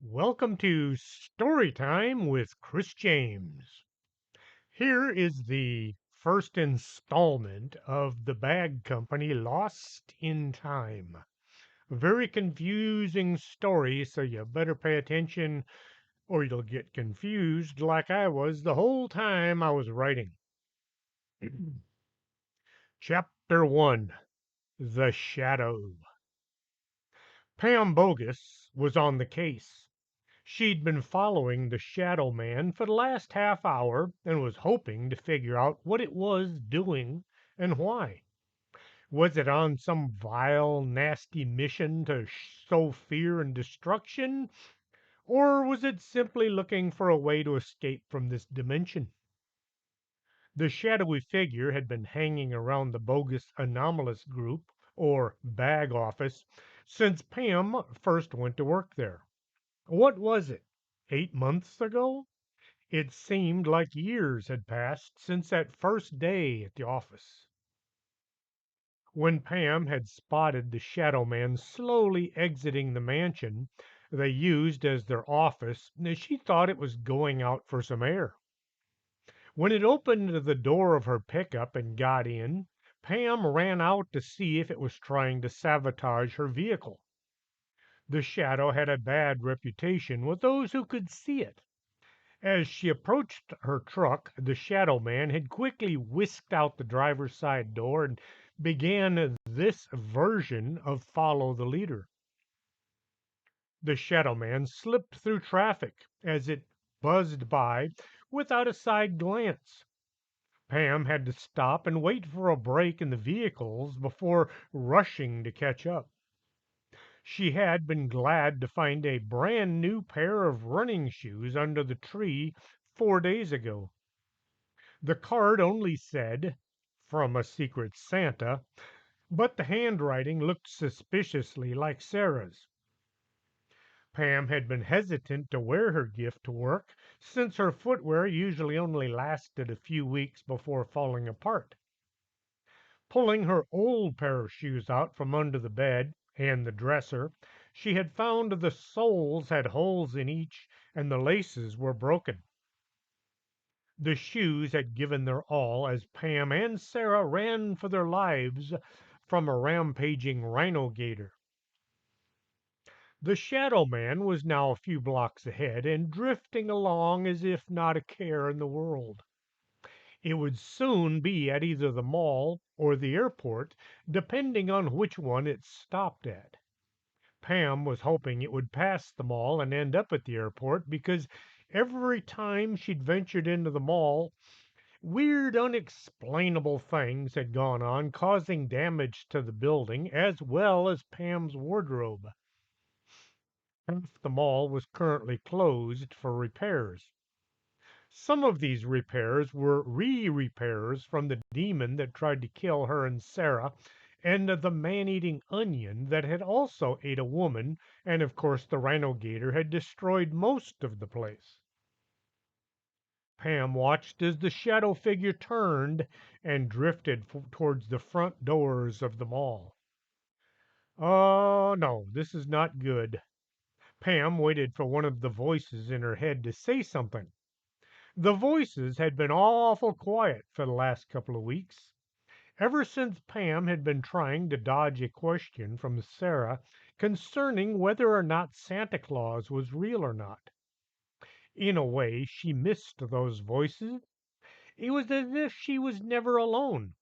Welcome to Story Time with Chris James. Here is the first installment of The Bag Company Lost in Time. A very confusing story, so you better pay attention or you'll get confused like I was the whole time I was writing. Chapter 1. The Shadow. Pam Bogus was on the case. She'd been following the Shadow Man for the last half hour and was hoping to figure out what it was doing and why. Was it on some vile, nasty mission to sow fear and destruction, or was it simply looking for a way to escape from this dimension? The shadowy figure had been hanging around the bogus anomalous group, or bag office, since Pam first went to work there. What was it? 8 months ago? It seemed like years had passed since that first day at the office. When Pam had spotted the shadow man slowly exiting the mansion they used as their office, she thought it was going out for some air. When it opened the door of her pickup and got in, Pam ran out to see if it was trying to sabotage her vehicle. The shadow had a bad reputation with those who could see it. As she approached her truck, the shadow man had quickly whisked out the driver's side door and began this version of Follow the Leader. The shadow man slipped through traffic as it buzzed by without a side glance. Pam had to stop and wait for a break in the vehicles before rushing to catch up. She had been glad to find a brand new pair of running shoes under the tree 4 days ago. The card only said, "From a secret Santa," but the handwriting looked suspiciously like Sarah's. Pam had been hesitant to wear her gift to work, since her footwear usually only lasted a few weeks before falling apart. Pulling her old pair of shoes out from under the bed and the dresser, she had found the soles had holes in each and the laces were broken. The shoes had given their all as Pam and Sarah ran for their lives from a rampaging rhino gator. The shadow man was now a few blocks ahead and drifting along as if not a care in the world. It would soon be at either the mall or the airport, depending on which one it stopped at. Pam was hoping it would pass the mall and end up at the airport because every time she'd ventured into the mall, weird, unexplainable things had gone on, causing damage to the building as well as Pam's wardrobe. Half the mall was currently closed for repairs. Some of these repairs were repairs from the demon that tried to kill her and Sarah, and the man eating onion that had also ate a woman, and of course the rhino gator had destroyed most of the place. Pam watched as the shadow figure turned and drifted towards the front doors of the mall. Oh, no, this is not good. Pam waited for one of the voices in her head to say something. The voices had been awful quiet for the last couple of weeks, ever since Pam had been trying to dodge a question from Sarah concerning whether or not Santa Claus was real or not. In a way, she missed those voices. It was as if she was never alone.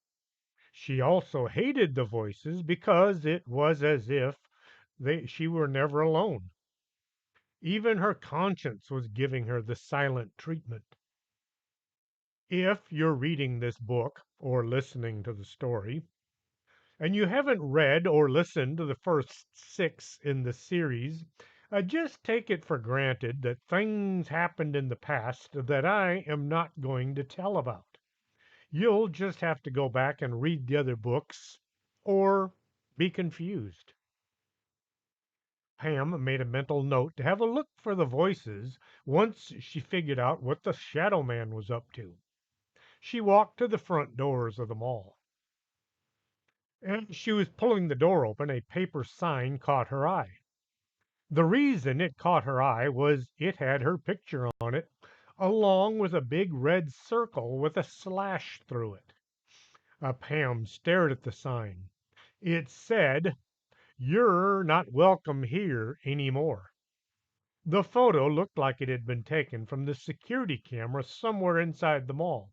She also hated the voices because it was as if she were never alone. Even her conscience was giving her the silent treatment. If you're reading this book or listening to the story, and you haven't read or listened to the first six in the series, just take it for granted that things happened in the past that I am not going to tell about. You'll just have to go back and read the other books or be confused. Pam made a mental note to have a look for the voices once she figured out what the shadow man was up to. She walked to the front doors of the mall. As she was pulling the door open, a paper sign caught her eye. The reason it caught her eye was it had her picture on it, along with a big red circle with a slash through it. Pam stared at the sign. It said, "You're not welcome here anymore." The photo looked like it had been taken from the security camera somewhere inside the mall.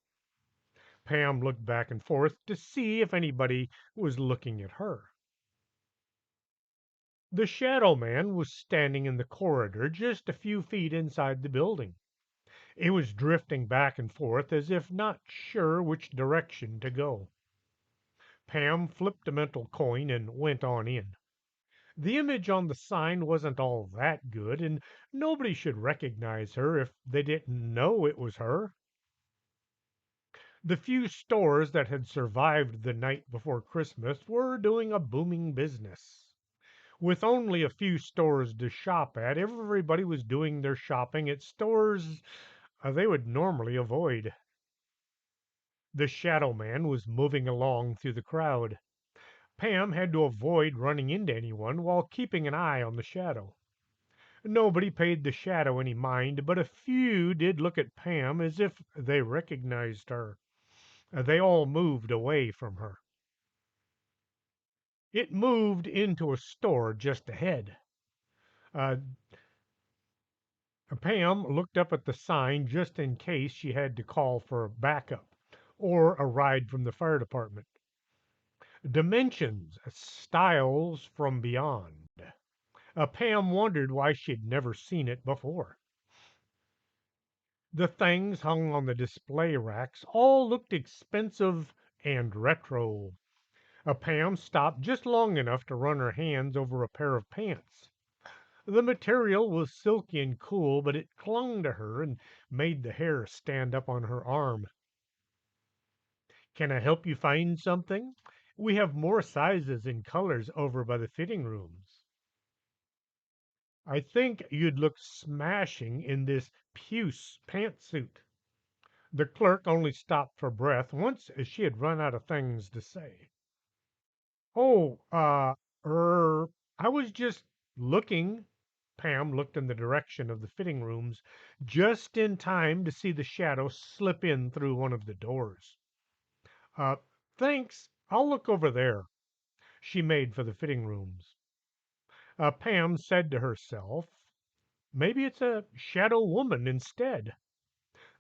Pam looked back and forth to see if anybody was looking at her. The shadow man was standing in the corridor just a few feet inside the building. It was drifting back and forth as if not sure which direction to go. Pam flipped a mental coin and went on in. The image on the sign wasn't all that good, and nobody should recognize her if they didn't know it was her. The few stores that had survived the night before Christmas were doing a booming business. With only a few stores to shop at, everybody was doing their shopping at stores they would normally avoid. The shadow man was moving along through the crowd. Pam had to avoid running into anyone while keeping an eye on the shadow. Nobody paid the shadow any mind, but a few did look at Pam as if they recognized her. They all moved away from her. It moved into a store just ahead. Uh, Pam looked up at the sign just in case she had to call for backup or a ride from the fire department. Dimensions, styles from beyond. Pam wondered why she'd never seen it before. The things hung on the display racks all looked expensive and retro. Pam stopped just long enough to run her hands over a pair of pants. The material was silky and cool, but it clung to her and made the hair stand up on her arm. "Can I help you find something? We have more sizes and colors over by the fitting rooms." "I think you'd look smashing in this puce pantsuit." The clerk only stopped for breath once she had run out of things to say. "Oh, I was just looking." Pam looked in the direction of the fitting rooms just in time to see the shadow slip in through one of the doors. Uh, Thanks. I'll look over there." She made for the fitting rooms. Pam said to herself, maybe it's a shadow woman instead.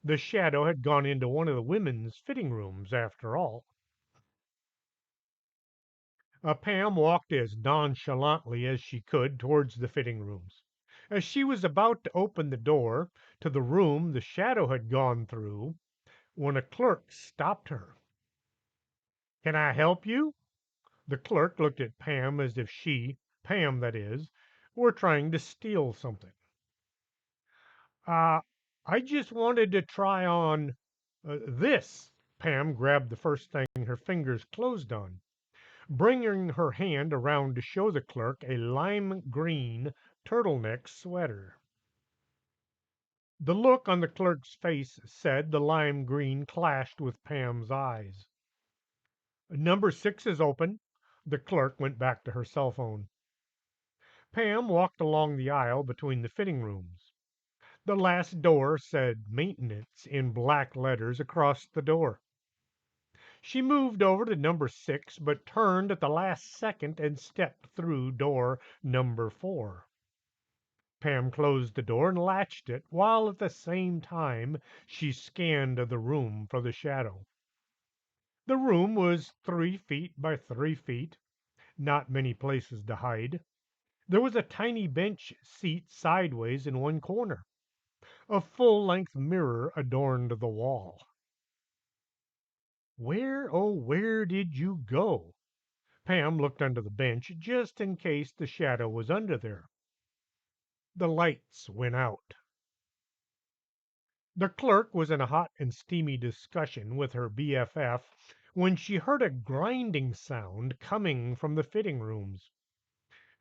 The shadow had gone into one of the women's fitting rooms after all. Pam walked as nonchalantly as she could towards the fitting rooms. As she was about to open the door to the room the shadow had gone through, when a clerk stopped her. "Can I help you?" The clerk looked at Pam as if she, Pam that is, were trying to steal something. "Uh, I just wanted to try on this." Pam grabbed the first thing her fingers closed on, bringing her hand around to show the clerk a lime green turtleneck sweater. The look on the clerk's face said the lime green clashed with Pam's eyes. "Number 6 is open." The clerk went back to her cell phone. Pam walked along the aisle between the fitting rooms. The last door said maintenance in black letters across the door. She moved over to number 6, but turned at the last second and stepped through door number 4. Pam closed the door and latched it, while at the same time she scanned the room for the shadow. The room was 3 feet by 3 feet, not many places to hide. There was a tiny bench seat sideways in one corner. A full-length mirror adorned the wall. Where, oh, where did you go? Pam looked under the bench just in case the shadow was under there. The lights went out. The clerk was in a hot and steamy discussion with her BFF when she heard a grinding sound coming from the fitting rooms.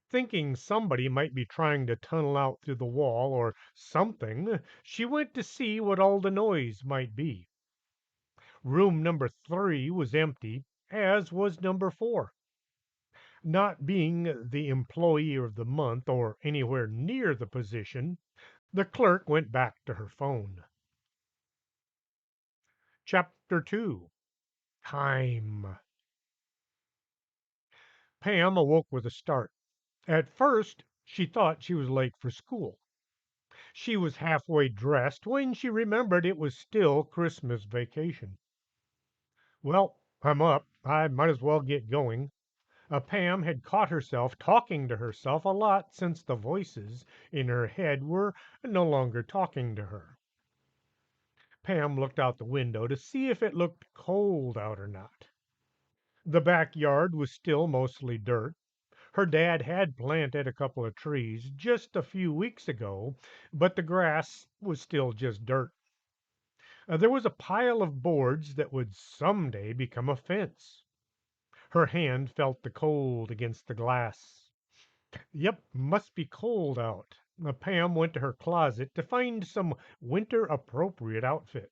Thinking somebody might be trying to tunnel out through the wall or something, she went to see what all the noise might be. Room number 3 was empty, as was number 4. Not being the employee of the month or anywhere near the position, the clerk went back to her phone. Chapter 2. Time. Pam awoke with a start. At first, she thought she was late for school. She was halfway dressed when she remembered it was still Christmas vacation. Well, I'm up. I might as well get going. Pam had caught herself talking to herself a lot since the voices in her head were no longer talking to her. Pam looked out the window to see if it looked cold out or not. The backyard was still mostly dirt. Her dad had planted a couple of trees just a few weeks ago, but the grass was still just dirt. There was a pile of boards that would someday become a fence. Her hand felt the cold against the glass. Yep, must be cold out. Pam went to her closet to find some winter appropriate outfit.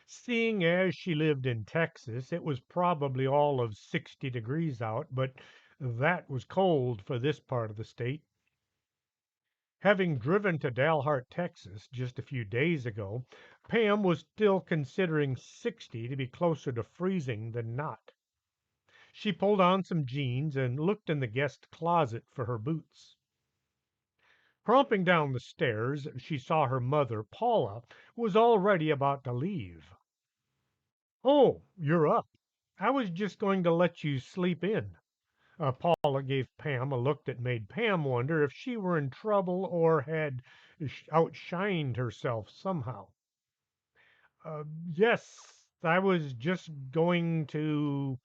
Seeing as she lived in Texas, it was probably all of 60 degrees out, but that was cold for this part of the state. Having driven to Dalhart, Texas, just a few days ago, Pam was still considering 60 to be closer to freezing than not. She pulled on some jeans and looked in the guest closet for her boots. Crumping down the stairs, she saw her mother, Paula, was already about to leave. "Oh, you're up. I was just going to let you sleep in." Paula gave Pam a look that made Pam wonder if she were in trouble or had outshined herself somehow. Yes, I was just going to.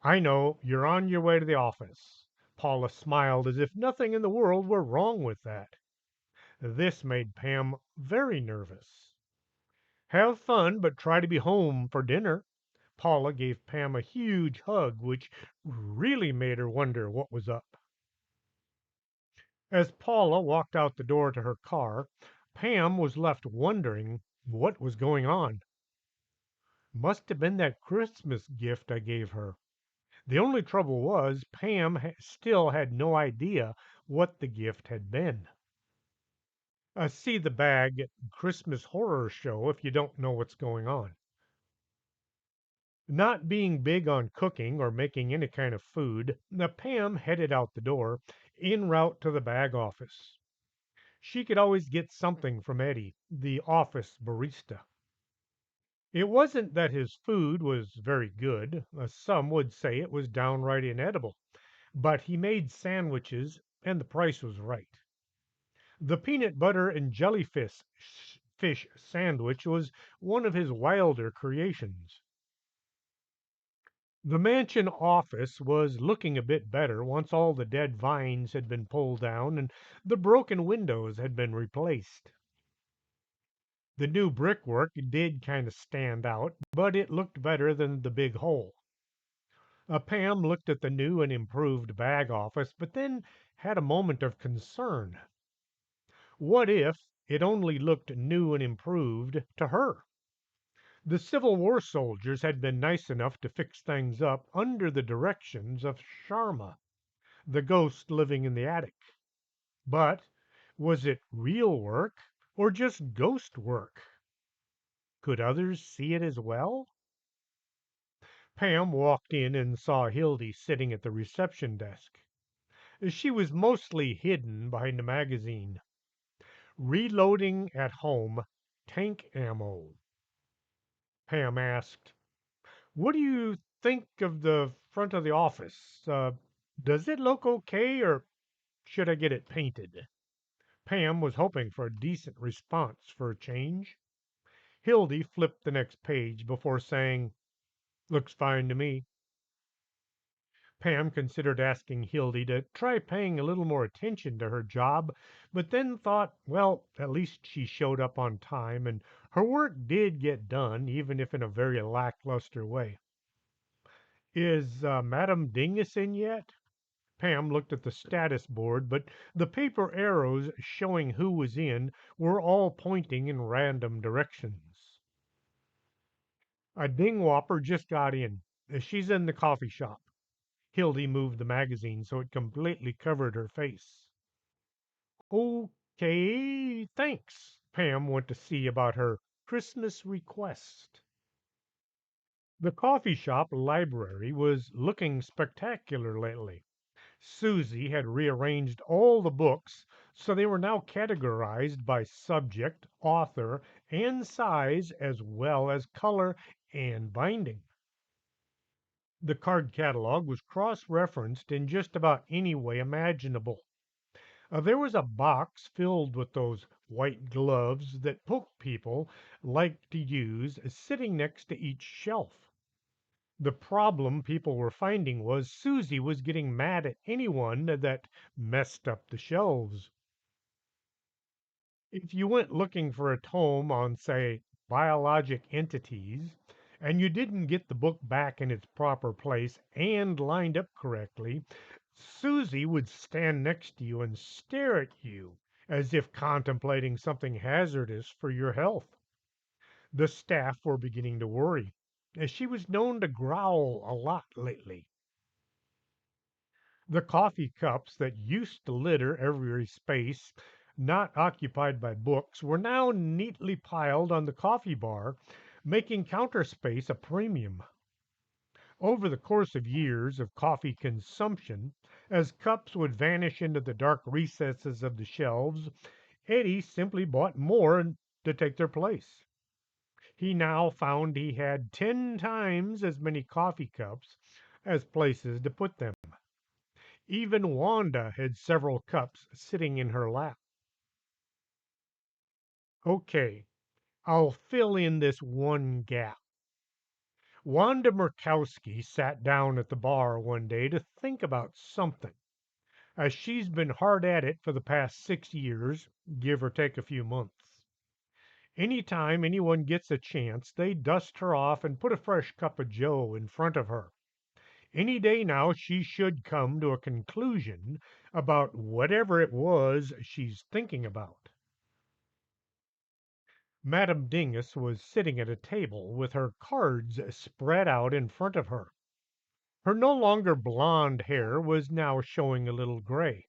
I know, you're on your way to the office." Paula smiled as if nothing in the world were wrong with that. This made Pam very nervous. "Have fun, but try to be home for dinner." Paula gave Pam a huge hug, which really made her wonder what was up. As Paula walked out the door to her car, Pam was left wondering what was going on. Must have been that Christmas gift I gave her. The only trouble was, Pam still had no idea what the gift had been. See the bag Christmas horror show if you don't know what's going on. Not being big on cooking or making any kind of food, Pam headed out the door en route to the bag office. She could always get something from Eddie, the office barista. It wasn't that his food was very good. Some would say it was downright inedible, but he made sandwiches and the price was right. The peanut butter and jellyfish fish sandwich was one of his wilder creations. The mansion office was looking a bit better once all the dead vines had been pulled down and the broken windows had been replaced. The new brickwork did kind of stand out, but it looked better than the big hole. Pam looked at the new and improved bag office, but then had a moment of concern. What if it only looked new and improved to her? The Civil War soldiers had been nice enough to fix things up under the directions of Sharma, the ghost living in the attic. But was it real work or just ghost work? Could others see it as well? Pam walked in and saw Hildy sitting at the reception desk. She was mostly hidden behind a magazine. "Reloading at home, tank ammo." Pam asked, "What do you think of the front of the office? Does it look okay, or should I get it painted?" Pam was hoping for a decent response for a change. Hildy flipped the next page before saying, "Looks fine to me." Pam considered asking Hildy to try paying a little more attention to her job, but then thought, well, at least she showed up on time and her work did get done, even if in a very lackluster way. "Is Madame Dingus in yet?" Pam looked at the status board, but the paper arrows showing who was in were all pointing in random directions. "A dingwhopper just got in. She's in the coffee shop." Hildy moved the magazine so it completely covered her face. Okay, thanks. Pam went to see about her Christmas request. The coffee shop library was looking spectacular lately. Susie had rearranged all the books so they were now categorized by subject, author, and size, as well as color and binding. The card catalog was cross referenced in just about any way imaginable. There was a box filled with those white gloves that book people like to use sitting next to each shelf. The problem people were finding was Susie was getting mad at anyone that messed up the shelves. If you went looking for a tome on, say, biologic entities, and you didn't get the book back in its proper place and lined up correctly, Susie would stand next to you and stare at you as if contemplating something hazardous for your health. The staff were beginning to worry, as she was known to growl a lot lately. The coffee cups that used to litter every space not occupied by books were now neatly piled on the coffee bar, making counter space a premium. Over the course of years of coffee consumption, as cups would vanish into the dark recesses of the shelves, Eddie simply bought more to take their place. He now found he had 10 times as many coffee cups as places to put them. Even Wanda had several cups sitting in her lap. Okay, I'll fill in this one gap. Wanda Murkowski sat down at the bar one day to think about something, as she's been hard at it for the past 6 years, give or take a few months. Any time anyone gets a chance, they dust her off and put a fresh cup of joe in front of her. Any day now she should come to a conclusion about whatever it was she's thinking about. Madame Dingus was sitting at a table with her cards spread out in front of her. Her no longer blonde hair was now showing a little gray,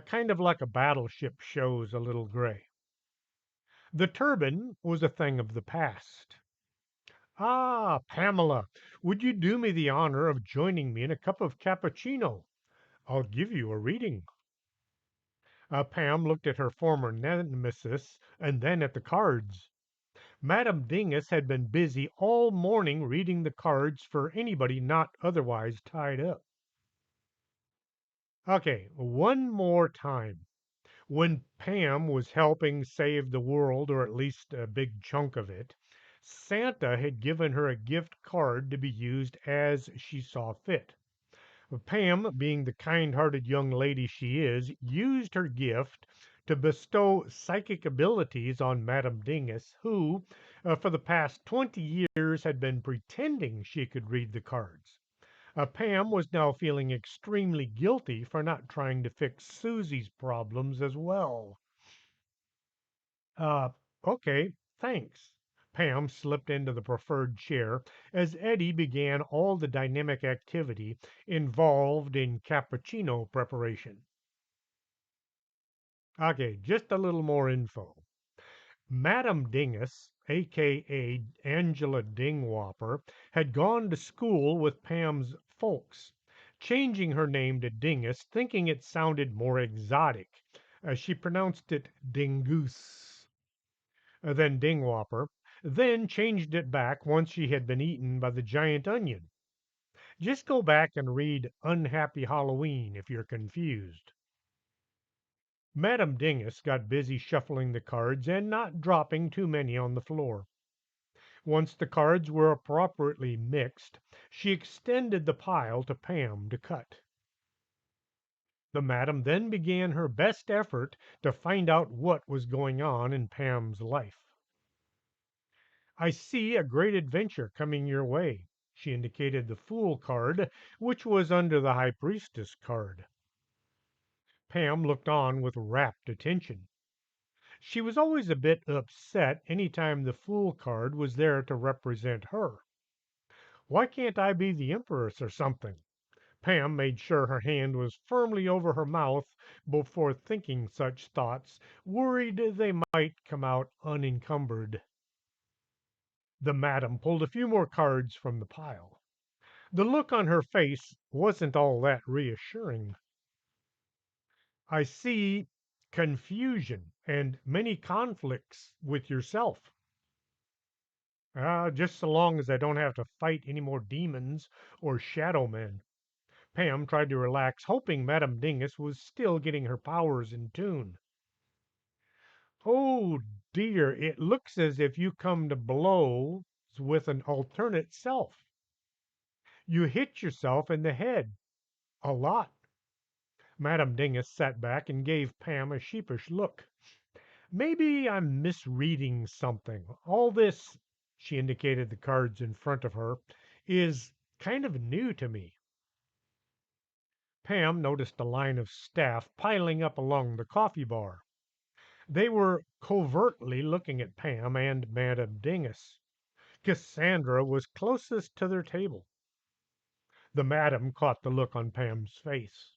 kind of like a battleship shows a little gray. The turban was a thing of the past. Ah, Pamela, would you do me the honor of joining me in a cup of cappuccino? I'll give you a reading. Pam looked at her former nemesis and then at the cards. Madame Dingus had been busy all morning reading the cards for anybody not otherwise tied up. Okay, one more time. When Pam was helping save the world, or at least a big chunk of it, Santa had given her a gift card to be used as she saw fit. Pam, being the kind hearted young lady she is, used her gift to bestow psychic abilities on Madame Dingus, who, for the past 20 years, had been pretending she could read the cards. Pam was now feeling extremely guilty for not trying to fix Susie's problems as well. Uh, okay, thanks. Pam slipped into the preferred chair as Eddie began all the dynamic activity involved in cappuccino preparation. Okay, just a little more info. Madame Dingus, aka Angela Dingwhopper, had gone to school with Pam's folks, changing her name to Dingus, thinking it sounded more exotic, as she pronounced it Dingoose, then Dingwhopper, then changed it back once she had been eaten by the giant onion. Just go back and read Unhappy Halloween if you're confused. Madame Dingus got busy shuffling the cards and not dropping too many on the floor. Once the cards were appropriately mixed, she extended the pile to Pam to cut. The madam then began her best effort to find out what was going on in Pam's life. I see a great adventure coming your way. She indicated the Fool card, which was under the High Priestess card. Pam looked on with rapt attention. She was always a bit upset any time the Fool card was there to represent her. Why can't I be the Empress or something? Pam made sure her hand was firmly over her mouth before thinking such thoughts, worried they might come out unencumbered. The madam pulled a few more cards from the pile. The look on her face wasn't all that reassuring. I see confusion and many conflicts with yourself. Just so long as I don't have to fight any more demons or shadow men. Pam tried to relax, hoping Madame Dingus was still getting her powers in tune. Oh dear, it looks as if you come to blows with an alternate self. You hit yourself in the head a lot. Madame Dingus sat back and gave Pam a sheepish look. Maybe I'm misreading something. All this, she indicated the cards in front of her, is kind of new to me. Pam noticed a line of staff piling up along the coffee bar. They were covertly looking at Pam and Madame Dingus. Cassandra was closest to their table. The madam caught the look on Pam's face.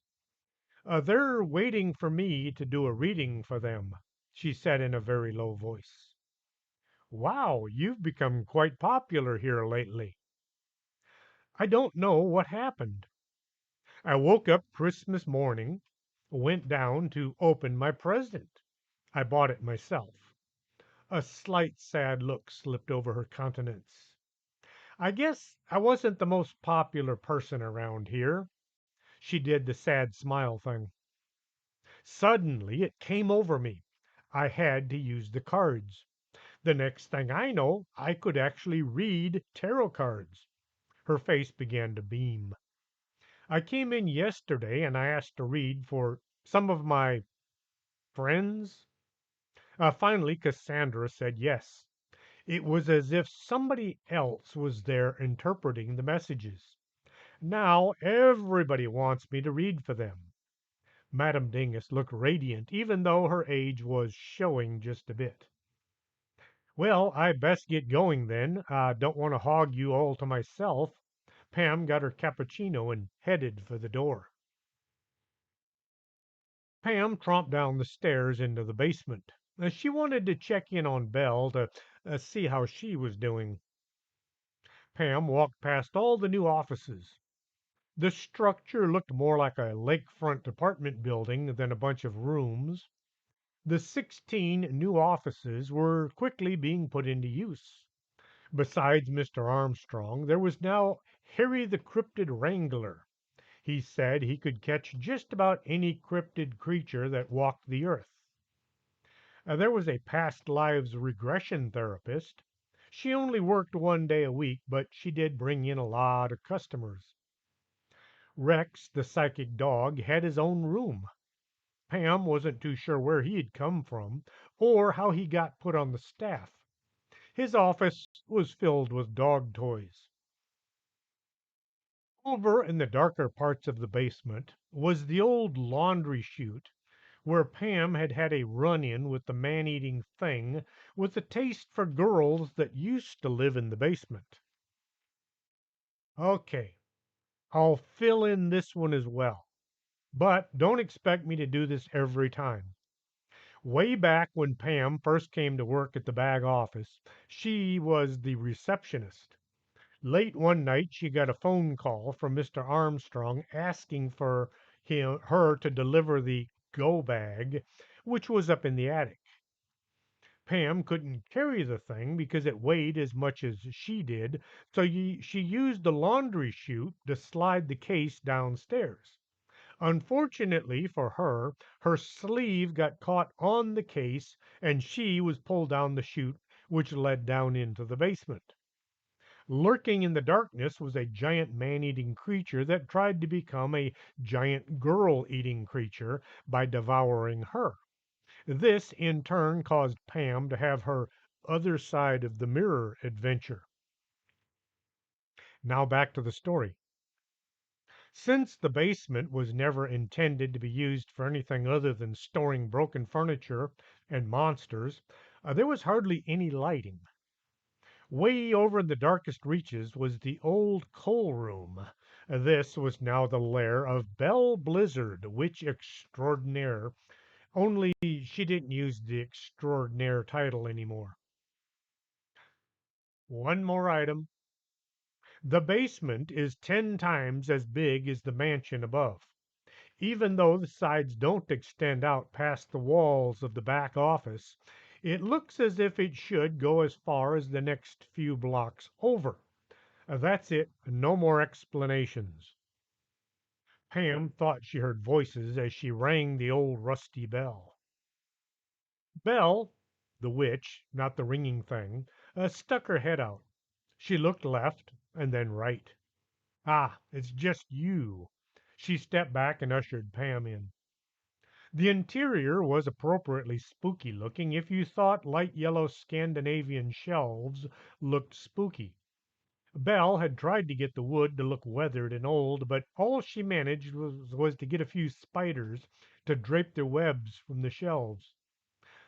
They're waiting for me to do a reading for them, she said in a very low voice. Wow, you've become quite popular here lately. I don't know what happened. I woke up Christmas morning, went down to open my present. I bought it myself. A slight sad look slipped over her countenance. I guess I wasn't the most popular person around here. She did the sad smile thing. Suddenly it came over me. I had to use the cards. The next thing I know, I could actually read tarot cards. Her face began to beam. I came in yesterday and I asked to read for some of my friends. Finally, Cassandra said yes. It was as if somebody else was there interpreting the messages. Now everybody wants me to read for them. Madame Dingus looked radiant, even though her age was showing just a bit. Well, I best get going then. Don't want to hog you all to myself. Pam got her cappuccino and headed for the door. Pam tromped down the stairs into the basement. She wanted to check in on Belle to see how she was doing. Pam walked past all the new offices. The structure looked more like a lakefront apartment building than a bunch of rooms. The 16 new offices were quickly being put into use. Besides Mr. Armstrong, there was now Harry the Cryptid Wrangler. He said he could catch just about any cryptid creature that walked the earth. There was a past lives regression therapist. She only worked 1 day a week, but she did bring in a lot of customers. Rex, the psychic dog, had his own room. Pam wasn't too sure where he had come from or how he got put on the staff. His office was filled with dog toys. Over in the darker parts of the basement was the old laundry chute where Pam had had a run-in with the man-eating thing with a taste for girls that used to live in the basement. Okay, I'll fill in this one as well, but don't expect me to do this every time. Way back when Pam first came to work at the bag office, she was the receptionist. Late one night, she got a phone call from Mr. Armstrong asking for her to deliver the go bag, which was up in the attic. Pam couldn't carry the thing because it weighed as much as she did, so she used the laundry chute to slide the case downstairs. Unfortunately for her, her sleeve got caught on the case and she was pulled down the chute, which led down into the basement. Lurking in the darkness was a giant man-eating creature that tried to become a giant girl-eating creature by devouring her. This, in turn, caused Pam to have her other side of the mirror adventure. Now back to the story. Since the basement was never intended to be used for anything other than storing broken furniture and monsters, there was hardly any lighting. Way over in the darkest reaches was the old coal room. This was now the lair of Belle Blizzard, witch extraordinaire, only she didn't use the extraordinaire title anymore. One more item. The basement is 10 times as big as the mansion above. Even though the sides don't extend out past the walls of the back office, it looks as if it should go as far as the next few blocks over. That's it, no more explanations. Pam thought she heard voices as she rang the old rusty bell. Belle, the witch, not the ringing thing, stuck her head out. She looked left and then right. Ah, it's just you. She stepped back and ushered Pam in. The interior was appropriately spooky looking if you thought light yellow Scandinavian shelves looked spooky. Belle had tried to get the wood to look weathered and old, but all she managed was to get a few spiders to drape their webs from the shelves.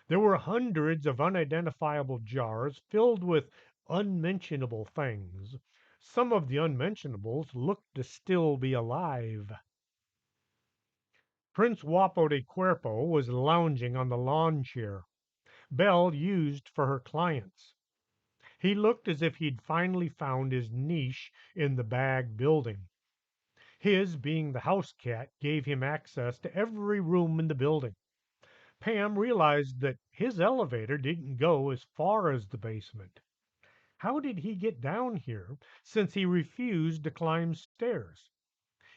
There were hundreds of unidentifiable jars filled with unmentionable things. Some of the unmentionables looked to still be alive. Prince Wapo de Cuerpo was lounging on the lawn chair Belle used for her clients. He looked as if he'd finally found his niche in the bag building. His being the house cat gave him access to every room in the building. Pam realized that his elevator didn't go as far as the basement. How did he get down here since he refused to climb stairs?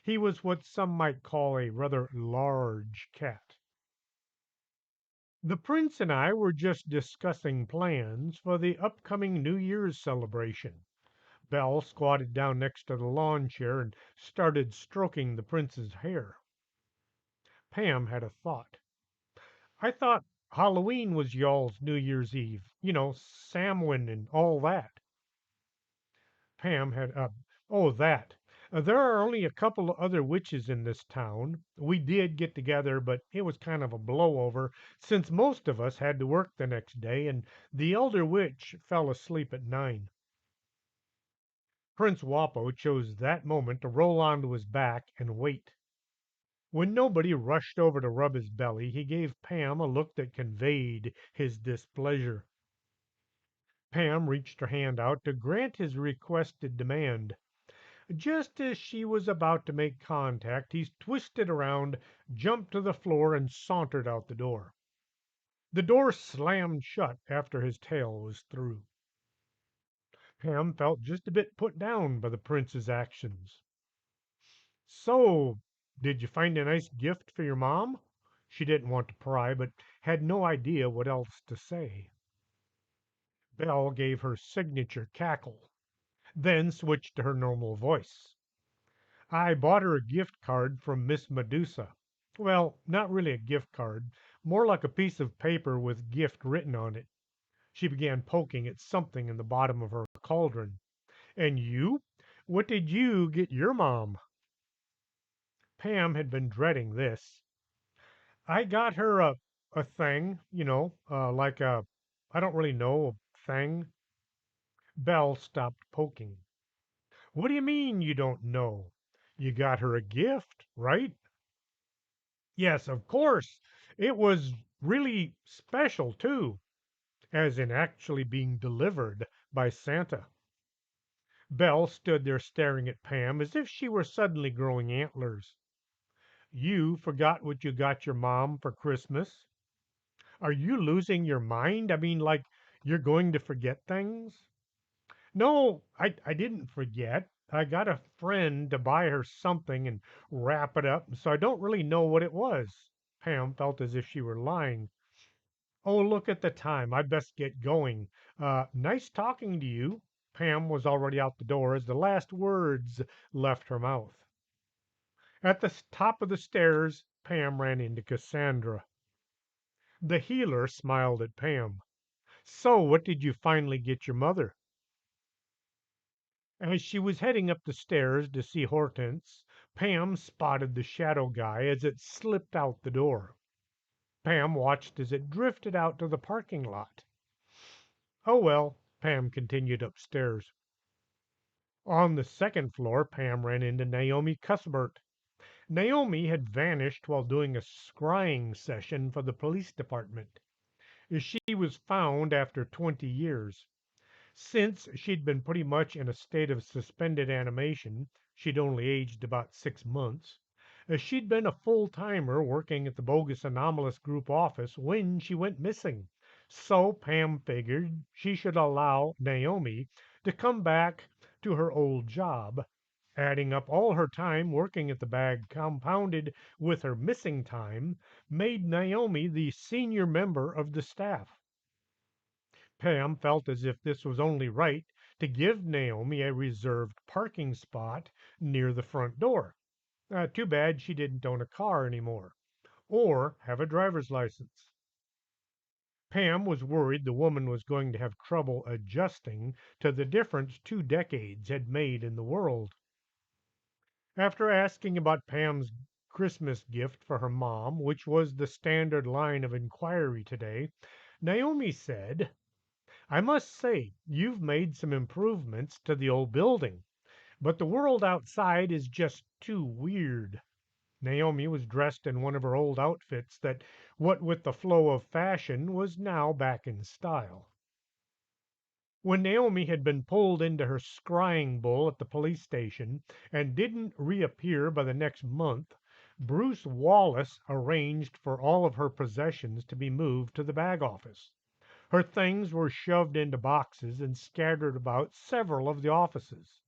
He was what some might call a rather large cat. The prince and I were just discussing plans for the upcoming New Year's celebration. Belle squatted down next to the lawn chair and started stroking the prince's hair. Pam had a thought. I thought Halloween was y'all's New Year's Eve. Samhain and all that. Pam had oh that. There are only a couple of other witches in this town. We did get together, but it was kind of a blowover since most of us had to work the next day, and the elder witch fell asleep at 9. Prince Wapo chose that moment to roll onto his back and wait. When nobody rushed over to rub his belly, he gave Pam a look that conveyed his displeasure. Pam reached her hand out to grant his requested demand. Just as she was about to make contact, he twisted around, jumped to the floor, and sauntered out the door. The door slammed shut after his tail was through. Pam felt just a bit put down by the prince's actions. So, did you find a nice gift for your mom? She didn't want to pry, but had no idea what else to say. Belle gave her signature cackle, then switched to her normal voice. I bought her a gift card from Miss Medusa. Well, not really a gift card, more like a piece of paper with gift written on it. She began poking at something in the bottom of her cauldron. And you? What did you get your mom? Pam had been dreading this. I got her a thing, like a I don't really know, a thing. Belle stopped poking. What do you mean you don't know? You got her a gift, right? Yes, of course. It was really special, too, as in actually being delivered by Santa. Belle stood there staring at Pam as if she were suddenly growing antlers. You forgot what you got your mom for Christmas? Are you losing your mind? I mean, like you're going to forget things? No, I didn't forget. I got a friend to buy her something and wrap it up, so I don't really know what it was. Pam felt as if she were lying. Oh, look at the time. I best get going. Nice talking to you. Pam was already out the door as the last words left her mouth. At the top of the stairs, Pam ran into Cassandra. The healer smiled at Pam. So, what did you finally get your mother? As she was heading up the stairs to see Hortense, Pam spotted the shadow guy as it slipped out the door. Pam watched as it drifted out to the parking lot. Oh well, Pam continued upstairs. On the second floor, Pam ran into Naomi Cuthbert. Naomi had vanished while doing a scrying session for the police department. She was found after 20 years. Since she'd been pretty much in a state of suspended animation, she'd only aged about 6 months. She'd been a full timer working at the bogus anomalous group office when she went missing. So Pam figured she should allow Naomi to come back to her old job. Adding up all her time working at the bag compounded with her missing time made Naomi the senior member of the staff. Pam felt as if this was only right to give Naomi a reserved parking spot near the front door. Too bad she didn't own a car anymore or have a driver's license. Pam was worried the woman was going to have trouble adjusting to the difference 2 decades had made in the world. After asking about Pam's Christmas gift for her mom, which was the standard line of inquiry today, Naomi said, I must say, you've made some improvements to the old building, but the world outside is just too weird. Naomi was dressed in one of her old outfits that, what with the flow of fashion, was now back in style. When Naomi had been pulled into her scrying bull at the police station and didn't reappear by the next month, Bruce Wallace arranged for all of her possessions to be moved to the bag office. Her things were shoved into boxes and scattered about several of the offices.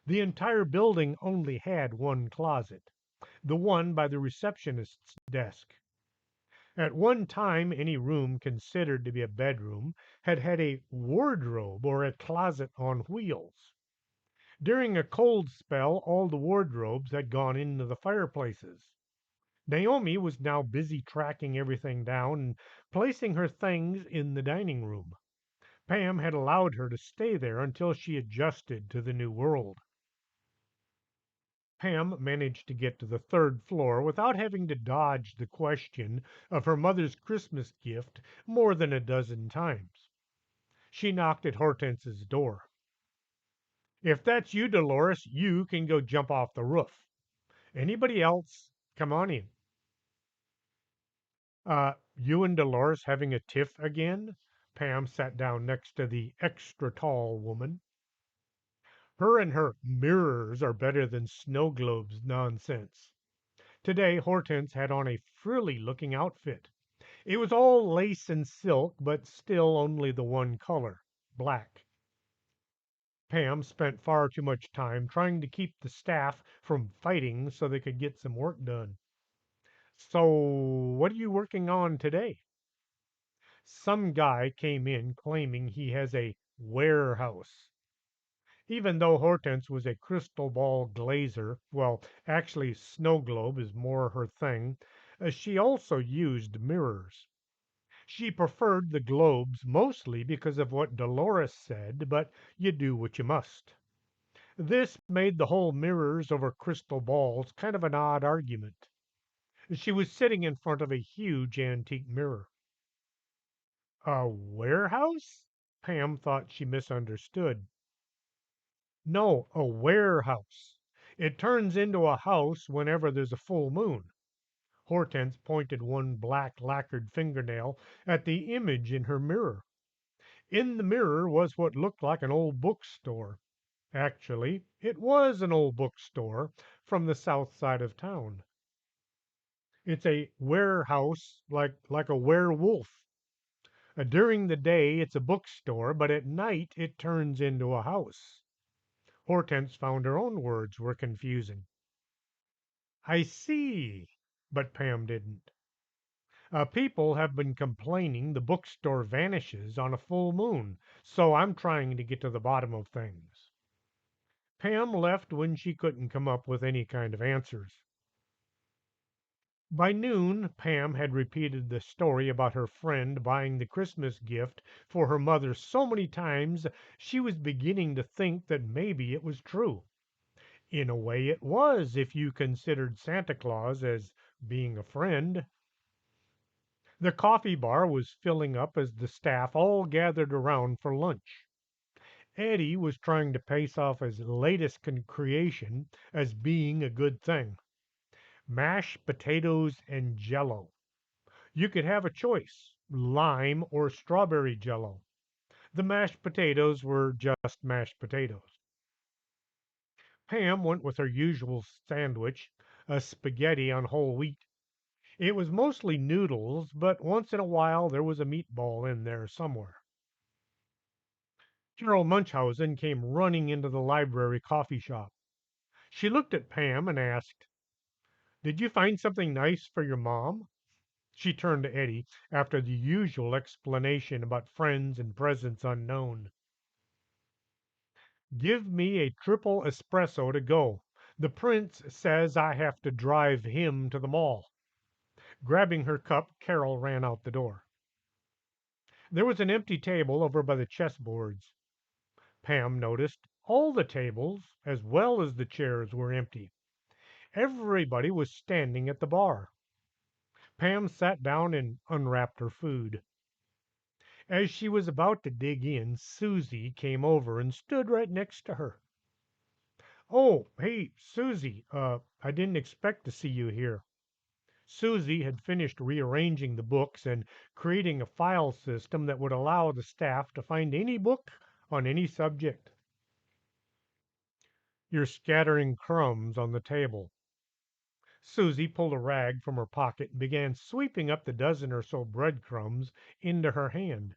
The entire building only had one closet, the one by the receptionist's desk. At one time, any room considered to be a bedroom had had a wardrobe or a closet on wheels. During a cold spell, all the wardrobes had gone into the fireplaces. Naomi was now busy tracking everything down and placing her things in the dining room. Pam had allowed her to stay there until she adjusted to the new world. Pam managed to get to the third floor without having to dodge the question of her mother's Christmas gift more than a dozen times. She knocked at Hortense's door. If that's you, Dolores, you can go jump off the roof. Anybody else, come on in. You and Dolores having a tiff again? Pam sat down next to the extra tall woman. Her and her mirrors are better than snow globes nonsense. Today Hortense had on a frilly looking outfit. It was all lace and silk, but still only the one color, black. Pam spent far too much time trying to keep the staff from fighting so they could get some work done. So, what are you working on today? Some guy came in claiming he has a warehouse. Even though Hortense was a crystal ball glazer, well, actually, snow globe is more her thing, she also used mirrors. She preferred the globes mostly because of what Dolores said, but you do what you must. This made the whole mirrors over crystal balls kind of an odd argument. She was sitting in front of a huge antique mirror. A warehouse? Pam thought she misunderstood. No, a warehouse. It turns into a house whenever there's a full moon. Hortense pointed one black lacquered fingernail at the image in her mirror. In the mirror was what looked like an old bookstore. Actually, it was an old bookstore from the south side of town. It's a warehouse like a werewolf. During the day, it's a bookstore, but at night, it turns into a house. Hortense found her own words were confusing. I see, but Pam didn't. People have been complaining the bookstore vanishes on a full moon, so I'm trying to get to the bottom of things. Pam left when she couldn't come up with any kind of answers. By noon, Pam had repeated the story about her friend buying the Christmas gift for her mother so many times she was beginning to think that maybe it was true. In a way, it was, if you considered Santa Claus as being a friend. The coffee bar was filling up as the staff all gathered around for lunch. Eddie was trying to pace off his latest creation as being a good thing: mashed potatoes and jello. You could have a choice: lime or strawberry jello. The mashed potatoes were just mashed potatoes. Pam went with her usual sandwich, a spaghetti on whole wheat. It was mostly noodles, but once in a while there was a meatball in there somewhere. Carol Munchausen came running into the library coffee shop. She looked at Pam and asked, "Did you find something nice for your mom?" She turned to Eddie after the usual explanation about friends and presents unknown. "Give me a triple espresso to go. The prince says I have to drive him to the mall." Grabbing her cup, Carol ran out the door. There was an empty table over by the chessboards. Pam noticed all the tables, as well as the chairs, were empty. Everybody was standing at the bar. Pam sat down and unwrapped her food. As she was about to dig in, Susie came over and stood right next to her. "Oh, hey, Susie, I didn't expect to see you here." Susie had finished rearranging the books and creating a file system that would allow the staff to find any book on any subject. "You're scattering crumbs on the table." Susie pulled a rag from her pocket and began sweeping up the dozen or so breadcrumbs into her hand.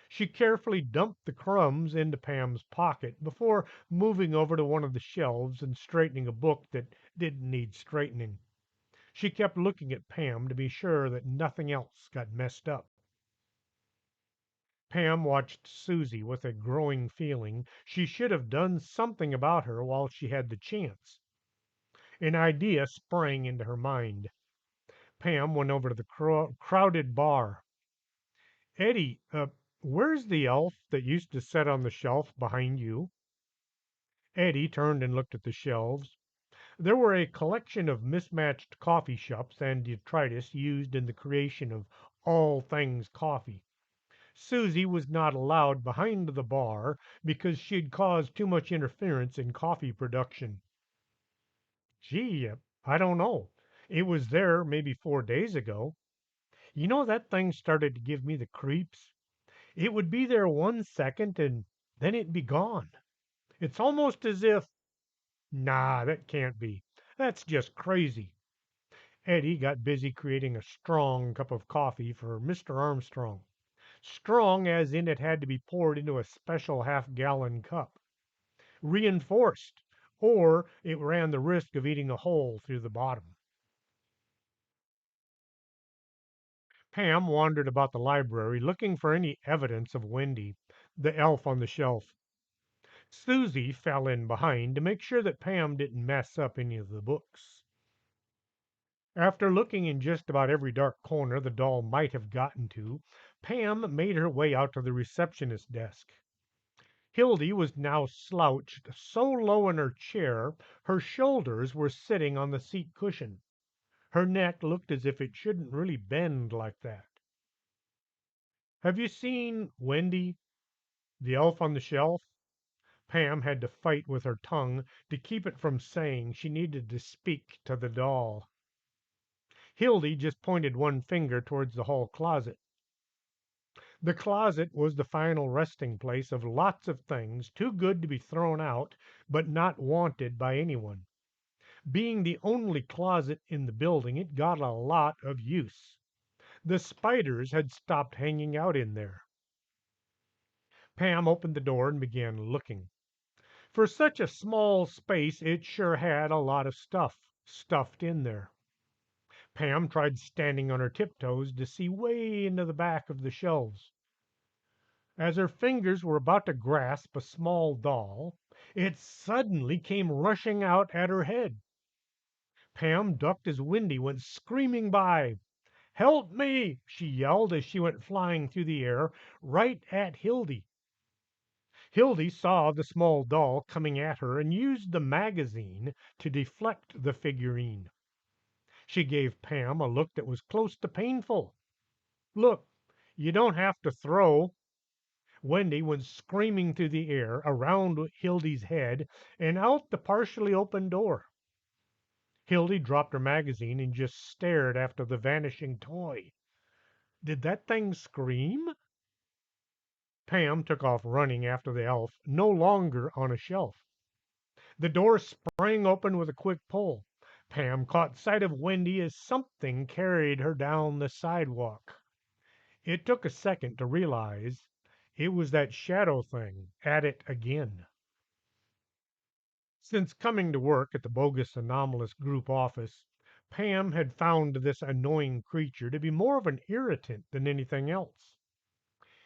She carefully dumped the crumbs into Pam's pocket before moving over to one of the shelves and straightening a book that didn't need straightening. She kept looking at Pam to be sure that nothing else got messed up. Pam watched Susie with a growing feeling she should have done something about her while she had the chance. An idea sprang into her mind. Pam went over to the crowded bar. "Eddie, where's the elf that used to sit on the shelf behind you?" Eddie turned and looked at the shelves. There were a collection of mismatched coffee cups and detritus used in the creation of all things coffee. Susie was not allowed behind the bar because she had caused too much interference in coffee production. "Gee, I don't know. It was there maybe 4 days ago. You know, that thing started to give me the creeps. It would be there 1 second and then it'd be gone. It's almost as if, nah, that can't be. That's just crazy." Eddie got busy creating a strong cup of coffee for Mr. Armstrong. Strong as in it had to be poured into a special half-gallon cup. Reinforced, or it ran the risk of eating a hole through the bottom. Pam wandered about the library looking for any evidence of Wendy, the elf on the shelf. Susie fell in behind to make sure that Pam didn't mess up any of the books. After looking in just about every dark corner the doll might have gotten to, Pam made her way out to the receptionist desk. Hildy was now slouched so low in her chair her shoulders were sitting on the seat cushion. Her neck looked as if it shouldn't really bend like that. "Have you seen Wendy, the elf on the shelf?" Pam had to fight with her tongue to keep it from saying she needed to speak to the doll. Hildy just pointed one finger towards the hall closet. The closet was the final resting place of lots of things too good to be thrown out, but not wanted by anyone. Being the only closet in the building, it got a lot of use. The spiders had stopped hanging out in there. Pam opened the door and began looking. For such a small space, it sure had a lot of stuff stuffed in there. Pam tried standing on her tiptoes to see way into the back of the shelves. As her fingers were about to grasp a small doll, it suddenly came rushing out at her head. Pam ducked as Wendy went screaming by. "Help me!" she yelled as she went flying through the air right at Hildy. Hildy saw the small doll coming at her and used the magazine to deflect the figurine. She gave Pam a look that was close to painful. "Look, you don't have to throw." Wendy went screaming through the air, around Hildy's head, and out the partially open door. Hildy dropped her magazine and just stared after the vanishing toy. Did that thing scream? Pam took off running after the elf, no longer on a shelf. The door sprang open with a quick pull. Pam caught sight of Wendy as something carried her down the sidewalk. It took a second to realize it was that shadow thing at it again. Since coming to work at the bogus anomalous group office, Pam had found this annoying creature to be more of an irritant than anything else.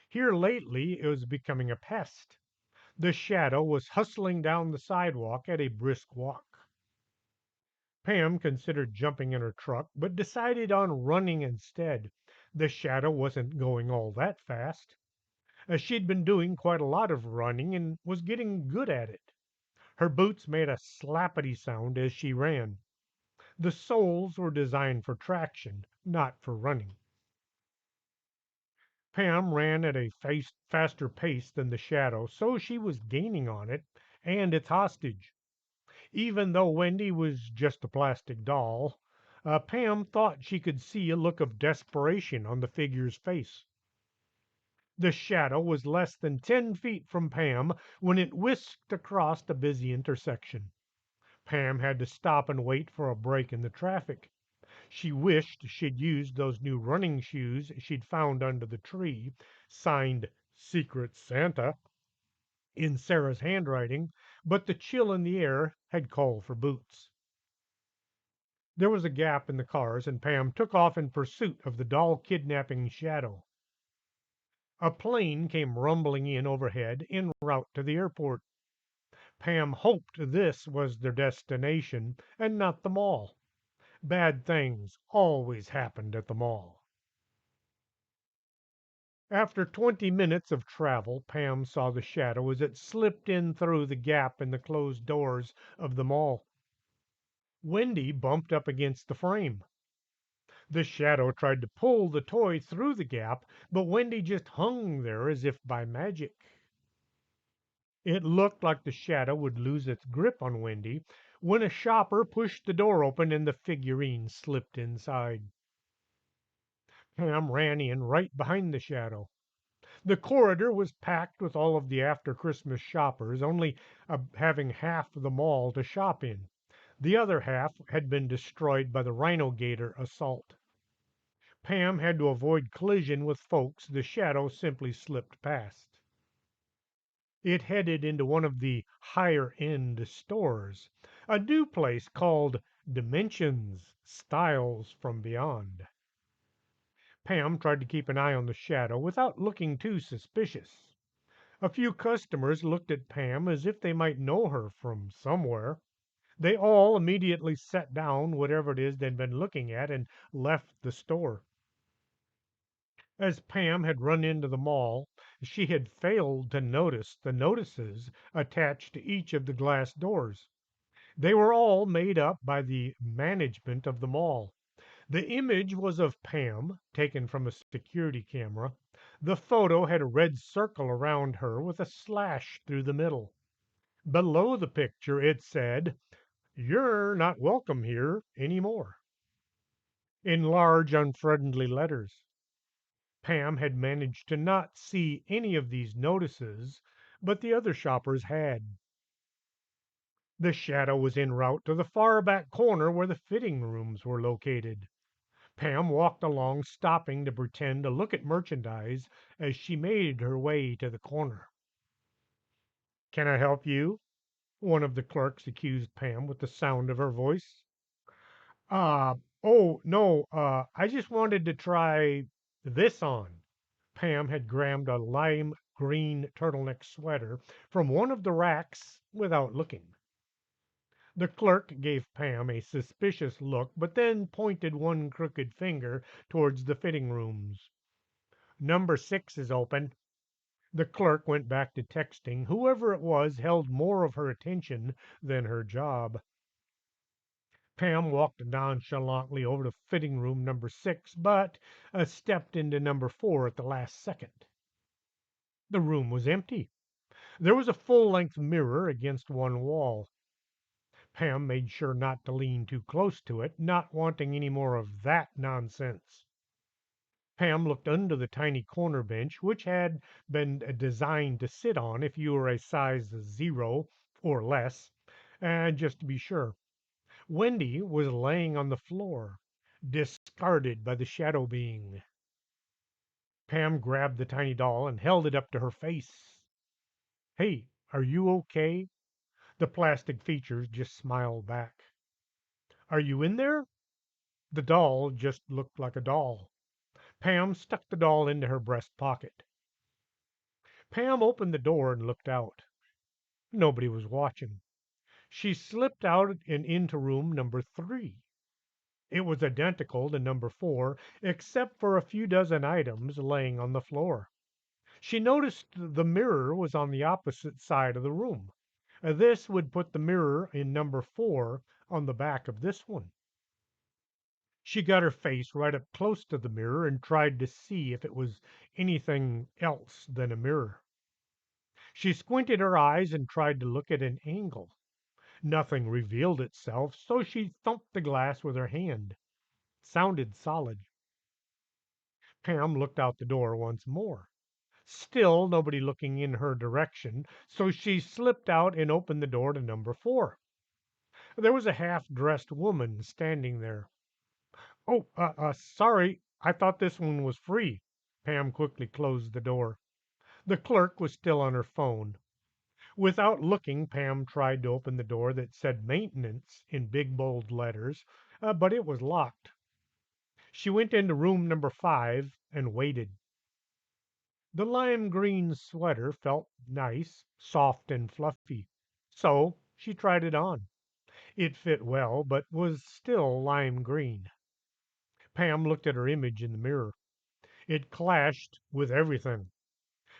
Here lately it was becoming a pest. The shadow was hustling down the sidewalk at a brisk walk. Pam considered jumping in her truck, but decided on running instead. The shadow wasn't going all that fast. She'd been doing quite a lot of running and was getting good at it. Her boots made a slappity sound as she ran. The soles were designed for traction, not for running. Pam ran at a faster pace than the shadow, so she was gaining on it and its hostage. Even though Wendy was just a plastic doll, Pam thought she could see a look of desperation on the figure's face. The shadow was less than 10 feet from Pam when it whisked across the busy intersection. Pam had to stop and wait for a break in the traffic. She wished she'd used those new running shoes she'd found under the tree, signed Secret Santa in Sarah's handwriting, but the chill in the air had called for boots. There was a gap in the cars, and Pam took off in pursuit of the doll kidnapping shadow. A plane came rumbling in overhead en route to the airport. Pam hoped this was their destination and not the mall. Bad things always happened at the mall. After 20 minutes of travel, Pam saw the shadow as it slipped in through the gap in the closed doors of the mall. Wendy bumped up against the frame. The shadow tried to pull the toy through the gap, but Wendy just hung there as if by magic. It looked like the shadow would lose its grip on Wendy when a shopper pushed the door open and the figurine slipped inside. Pam ran in right behind the shadow. The corridor was packed with all of the after Christmas shoppers, only having half the mall to shop in. The other half had been destroyed by the Rhino Gator assault. Pam had to avoid collision with folks the shadow simply slipped past. It headed into one of the higher end stores, a new place called Dimensions Styles from Beyond. Pam tried to keep an eye on the shadow without looking too suspicious. A few customers looked at Pam as if they might know her from somewhere. They all immediately set down whatever it is they'd been looking at and left the store. As Pam had run into the mall, she had failed to notice the notices attached to each of the glass doors. They were all made up by the management of the mall. The image was of Pam, taken from a security camera. The photo had a red circle around her with a slash through the middle. Below the picture, it said, "You're not welcome here anymore," in large, unfriendly letters. Pam had managed to not see any of these notices, but the other shoppers had. The shadow was en route to the far back corner where the fitting rooms were located. Pam walked along, stopping to pretend to look at merchandise as she made her way to the corner. "Can I help you?" one of the clerks accused Pam with the sound of her voice. Uh, oh, no, I just wanted to try this on." Pam had grabbed a lime green turtleneck sweater from one of the racks without looking. The clerk gave Pam a suspicious look, but then pointed one crooked finger towards the fitting rooms. "Number 6 is open." The clerk went back to texting. Whoever it was held more of her attention than her job. Pam walked nonchalantly over to fitting room number 6, but stepped into number 4 at the last second. The room was empty. There was a full length mirror against one wall. Pam made sure not to lean too close to it, not wanting any more of that nonsense. Pam looked under the tiny corner bench, which had been designed to sit on if you were a size 0 or less, and just to be sure. Wendy was laying on the floor, discarded by the shadow being. Pam grabbed the tiny doll and held it up to her face. Hey, are you okay? The plastic features just smiled back. Are you in there? The doll just looked like a doll. Pam stuck the doll into her breast pocket. Pam opened the door and looked out. Nobody was watching. She slipped out and into room number 3. It was identical to number 4, except for a few dozen items laying on the floor. She noticed the mirror was on the opposite side of the room. This would put the mirror in number 4 on the back of this one. She got her face right up close to the mirror and tried to see if it was anything else than a mirror. She squinted her eyes and tried to look at an angle. Nothing revealed itself, so she thumped the glass with her hand. Sounded solid. Pam looked out the door once more. Still nobody looking in her direction, so she slipped out and opened the door to number 4. There was a half-dressed woman standing there. "Oh, sorry. I thought this one was free." Pam quickly closed the door. The clerk was still on her phone. Without looking, Pam tried to open the door that said maintenance in big bold letters, but it was locked. She went into room number 5 and waited. The lime green sweater felt nice, soft and fluffy. So she tried it on. It fit well, but was still lime green. Pam looked at her image in the mirror. It clashed with everything.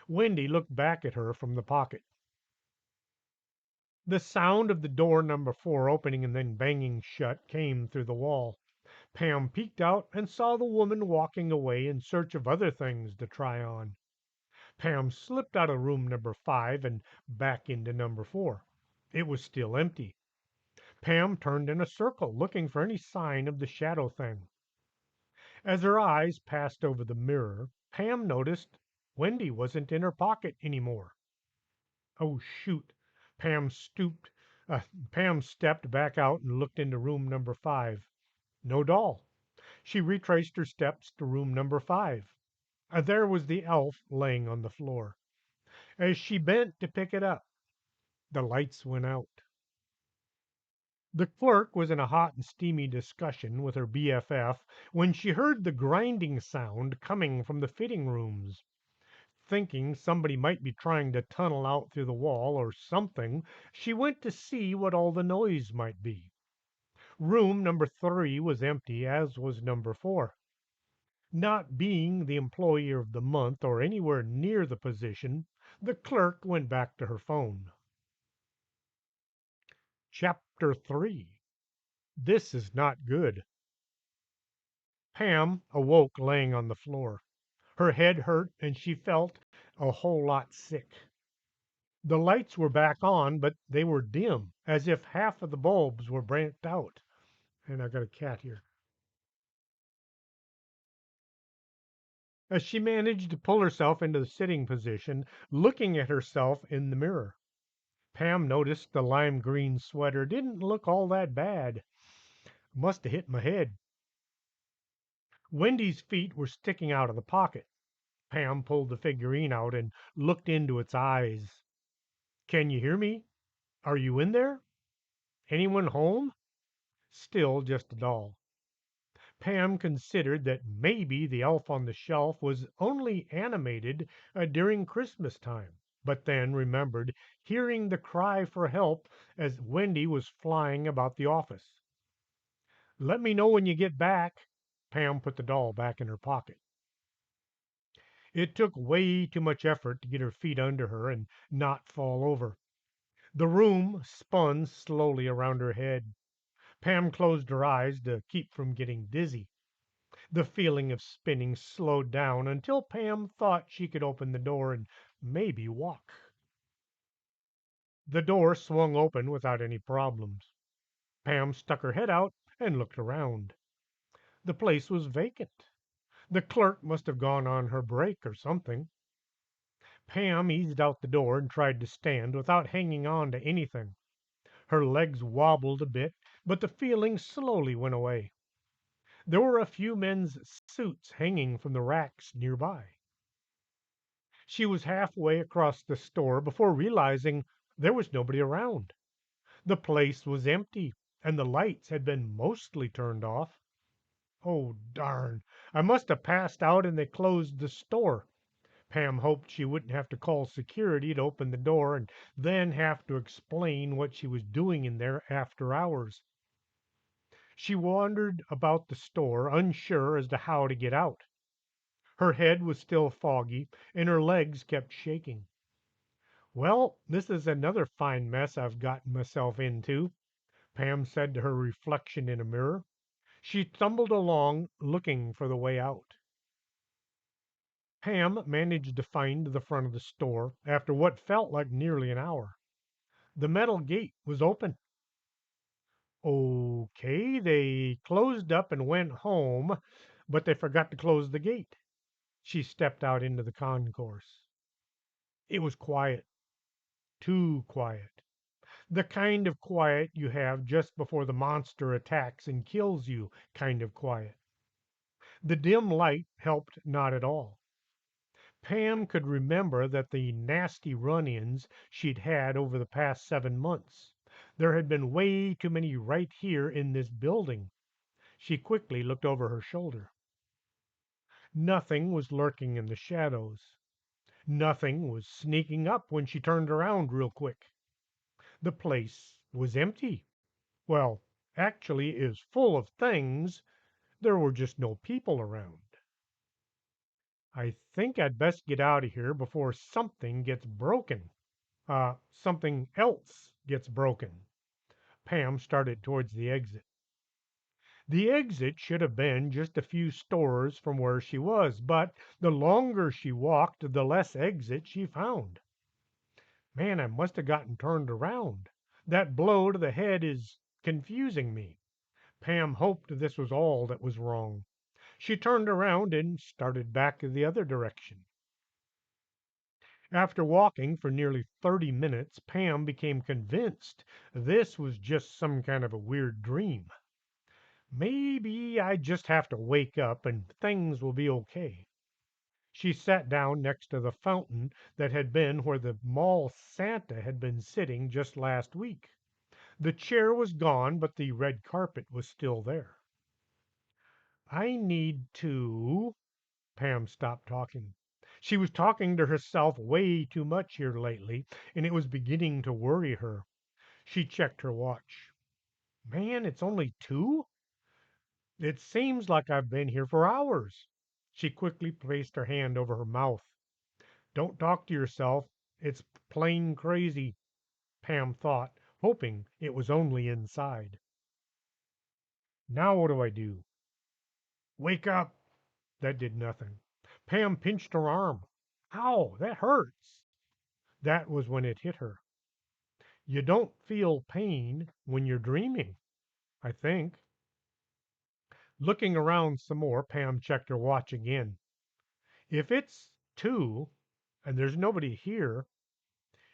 Wendy looked back at her from the pocket. The sound of the door number 4 opening and then banging shut came through the wall. Pam peeked out and saw the woman walking away in search of other things to try on. Pam slipped out of room number 5 and back into number 4. It was still empty. Pam turned in a circle, looking for any sign of the shadow thing. As her eyes passed over the mirror, Pam noticed Wendy wasn't in her pocket anymore. Oh, shoot. Pam stooped. Uh, Pam stepped back out and looked into room number 5. No doll. She retraced her steps to room number 5. There was the elf laying on the floor. As she bent to pick it up, the lights went out. The clerk was in a hot and steamy discussion with her BFF when she heard the grinding sound coming from the fitting rooms. Thinking somebody might be trying to tunnel out through the wall or something, she went to see what all the noise might be. Room number 3 was empty, as was number 4. Not being the employee of the month or anywhere near the position, the clerk went back to her phone. Chapter 3. This is not good. Pam awoke laying on the floor. Her head hurt and she felt a whole lot sick. The lights were back on, but they were dim, as if half of the bulbs were burnt out. And I got a cat here. As she managed to pull herself into the sitting position, looking at herself in the mirror, Pam noticed the lime green sweater didn't look all that bad. Must have hit my head. Wendy's feet were sticking out of the pocket. Pam pulled the figurine out and looked into its eyes. Can you hear me? Are you in there? Anyone home? Still just a doll. Pam considered that maybe the elf on the shelf was only animated during Christmas time, but then remembered hearing the cry for help as Wendy was flying about the office. Let me know when you get back. Pam put the doll back in her pocket. It took way too much effort to get her feet under her and not fall over. The room spun slowly around her head. Pam closed her eyes to keep from getting dizzy. The feeling of spinning slowed down until Pam thought she could open the door and maybe walk. The door swung open without any problems. Pam stuck her head out and looked around. The place was vacant. The clerk must have gone on her break or something. Pam eased out the door and tried to stand without hanging on to anything. Her legs wobbled a bit, but the feeling slowly went away. There were a few men's suits hanging from the racks nearby. She was halfway across the store before realizing there was nobody around. The place was empty, and the lights had been mostly turned off. Oh, darn. I must have passed out and they closed the store. Pam hoped she wouldn't have to call security to open the door and then have to explain what she was doing in there after hours. She wandered about the store, unsure as to how to get out. Her head was still foggy, and her legs kept shaking. Well, this is another fine mess I've gotten myself into, Pam said to her reflection in a mirror. She stumbled along, looking for the way out. Pam managed to find the front of the store after what felt like nearly an hour. The metal gate was open. Okay, they closed up and went home, but they forgot to close the gate. She stepped out into the concourse. It was quiet, too quiet. The kind of quiet you have just before the monster attacks and kills you kind of quiet. The dim light helped not at all. Pam could remember that the nasty run-ins she'd had over the past 7 months. There had been way too many right here in this building. She quickly looked over her shoulder. Nothing was lurking in the shadows. Nothing was sneaking up when she turned around real quick. The place was empty. Well, actually, it was full of things. There were just no people around. I think I'd best get out of here before something gets broken. Something else gets broken. Pam started towards the exit. The exit should have been just a few stores from where she was, but the longer she walked, the less exit she found. Man, I must have gotten turned around. That blow to the head is confusing me. Pam hoped this was all that was wrong. She turned around and started back the other direction. After walking for nearly 30 minutes, Pam became convinced this was just some kind of a weird dream. Maybe I just have to wake up and things will be okay. She sat down next to the fountain that had been where the mall Santa had been sitting just last week. The chair was gone, but the red carpet was still there. I need to. Pam stopped talking. She was talking to herself way too much here lately, and it was beginning to worry her. She checked her watch. Man, it's only 2? It seems like I've been here for hours. She quickly placed her hand over her mouth. Don't talk to yourself. It's plain crazy, Pam thought, hoping it was only inside. Now what do I do? Wake up! That did nothing. Pam pinched her arm. Ow, that hurts. That was when it hit her. You don't feel pain when you're dreaming, I think. Looking around some more, Pam checked her watch again. If it's 2 and there's nobody here,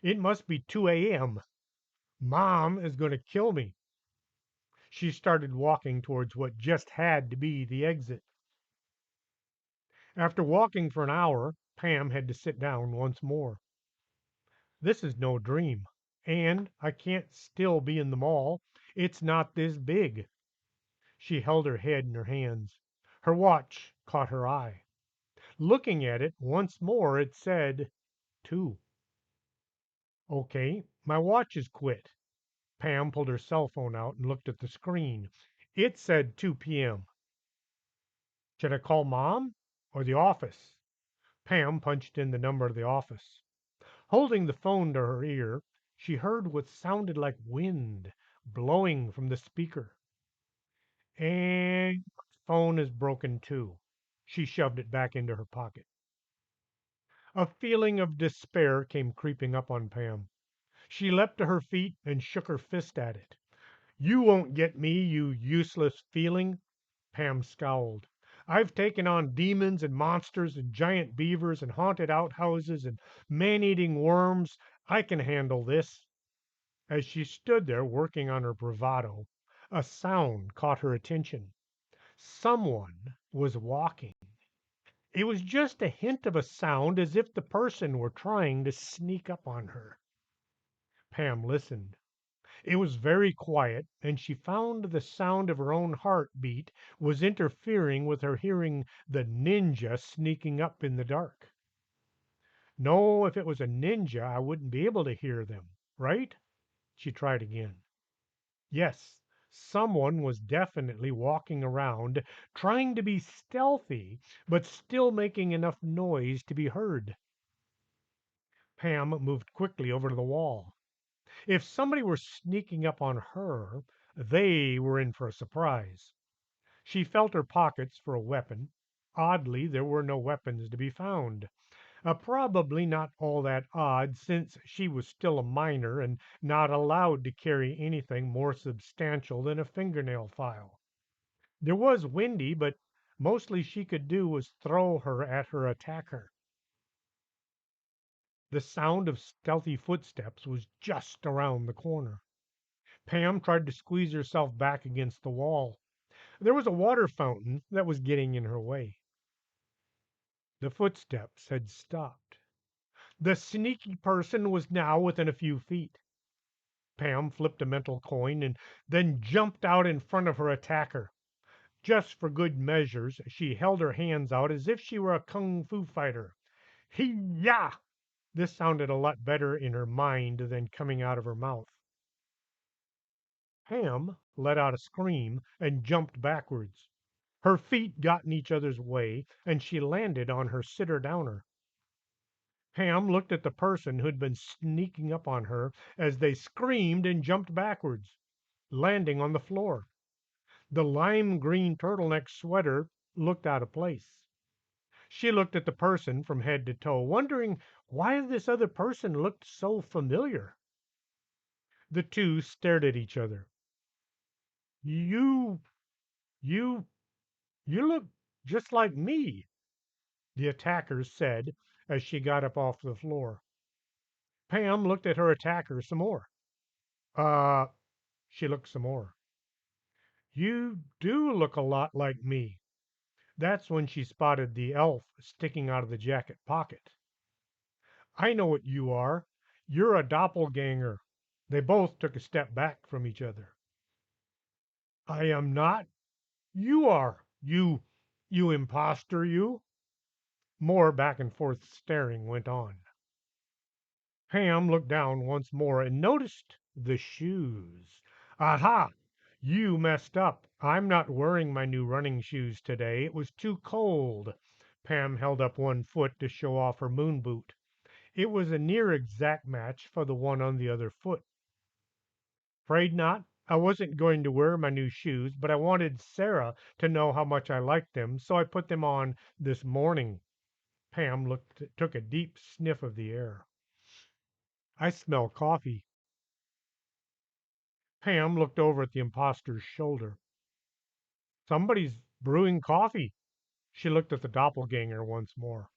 it must be 2 a.m. Mom is going to kill me. She started walking towards what just had to be the exit. After walking for an hour, Pam had to sit down once more. This is no dream, and I can't still be in the mall. It's not this big. She held her head in her hands. Her watch caught her eye. Looking at it once more, it said 2. Okay, my watch is quit. Pam pulled her cell phone out and looked at the screen. It said 2 p.m. Should I call Mom or the office? Pam punched in the number of the office. Holding the phone to her ear, she heard what sounded like wind blowing from the speaker. And phone is broken too." She shoved it back into her pocket. A feeling of despair came creeping up on Pam. She leapt to her feet and shook her fist at it. "You won't get me, you useless feeling." Pam scowled. "I've taken on demons and monsters and giant beavers and haunted outhouses and man-eating worms. I can handle this." As she stood there working on her bravado, a sound caught her attention. Someone was walking. It was just a hint of a sound, as if the person were trying to sneak up on her. Pam listened. It was very quiet, and she found the sound of her own heart beat was interfering with her hearing the ninja sneaking up in the dark. "No, if it was a ninja, I wouldn't be able to hear them, right?" She tried again. Yes, someone was definitely walking around, trying to be stealthy, but still making enough noise to be heard. Pam moved quickly over to the wall. If somebody were sneaking up on her, they were in for a surprise. She felt her pockets for a weapon. Oddly, there were no weapons to be found. Probably not all that odd, since she was still a minor and not allowed to carry anything more substantial than a fingernail file. There was Windy, but mostly she could do was throw her at her attacker. The sound of stealthy footsteps was just around the corner. Pam tried to squeeze herself back against the wall. There was a water fountain that was getting in her way. The footsteps had stopped. The sneaky person was now within a few feet. Pam flipped a mental coin and then jumped out in front of her attacker. Just for good measures, she held her hands out as if she were a kung fu fighter. Hee-yah! This sounded a lot better in her mind than coming out of her mouth. Pam let out a scream and jumped backwards. Her feet got in each other's way, and she landed on her sitter-downer. Pam looked at the person who'd been sneaking up on her as they screamed and jumped backwards, landing on the floor. The lime green turtleneck sweater looked out of place. She looked at the person from head to toe, wondering why this other person looked so familiar. The two stared at each other. You, you, you look just like me," the attacker said as she got up off the floor. Pam looked at her attacker some more. Uh, she looked some more. "You do look a lot like me." That's when she spotted the elf sticking out of the jacket pocket. "I know what you are. You're a doppelganger." They both took a step back from each other. "I am not. You are. You impostor, you." More back and forth staring went on. Pam looked down once more and noticed the shoes. "Aha! You messed up. I'm not wearing my new running shoes today. It was too cold." Pam held up one foot to show off her moon boot. It was a near exact match for the one on the other foot. "Afraid not. I wasn't going to wear my new shoes, but I wanted Sarah to know how much I liked them, so I put them on this morning." Pam took a deep sniff of the air. "I smell coffee." Pam looked over at the impostor's shoulder. "Somebody's brewing coffee." She looked at the doppelganger once more.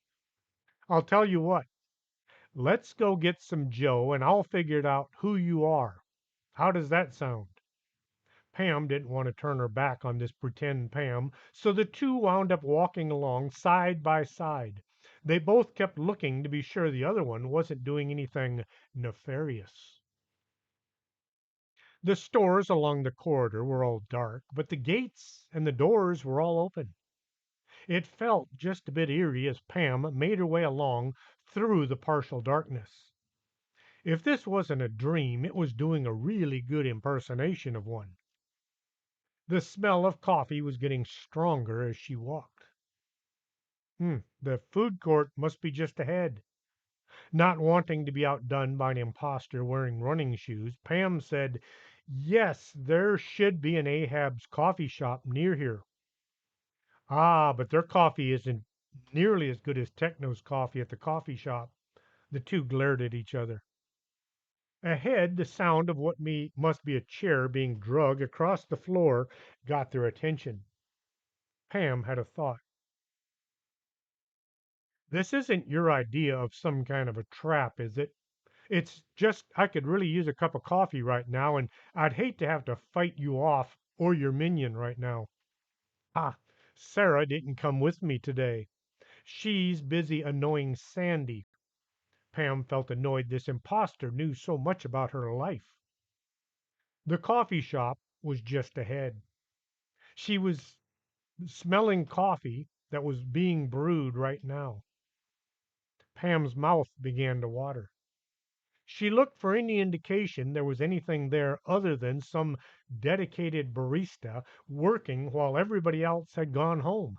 "I'll tell you what. Let's go get some Joe, and I'll figure out who you are. How does that sound?" Pam didn't want to turn her back on this pretend Pam, so the two wound up walking along side by side. They both kept looking to be sure the other one wasn't doing anything nefarious. The stores along the corridor were all dark, but the gates and the doors were all open. It felt just a bit eerie as Pam made her way along through the partial darkness. If this wasn't a dream, it was doing a really good impersonation of one. The smell of coffee was getting stronger as she walked. The food court must be just ahead. Not wanting to be outdone by an impostor wearing running shoes, Pam said, "Yes, there should be an Ahab's coffee shop near here." Ah, but their coffee isn't nearly as good as Techno's coffee at the coffee shop. The two glared at each other. Ahead, the sound of what must be a chair being dragged across the floor got their attention. Pam had a thought. This isn't your idea of some kind of a trap, is it? It's just I could really use a cup of coffee right now, and I'd hate to have to fight you off or your minion right now. Ah, Sarah didn't come with me today. She's busy annoying Sandy. Pam felt annoyed this impostor knew so much about her life. The coffee shop was just ahead. She was smelling coffee that was being brewed right now. Pam's mouth began to water. She looked for any indication there was anything there other than some dedicated barista working while everybody else had gone home.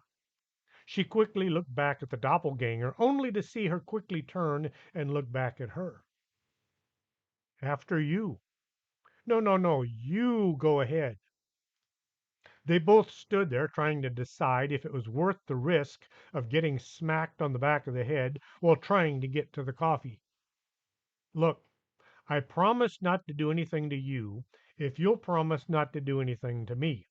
She quickly looked back at the doppelganger, only to see her quickly turn and look back at her. After you. No, no, no, you go ahead. They both stood there trying to decide if it was worth the risk of getting smacked on the back of the head while trying to get to the coffee. Look, I promise not to do anything to you if you'll promise not to do anything to me.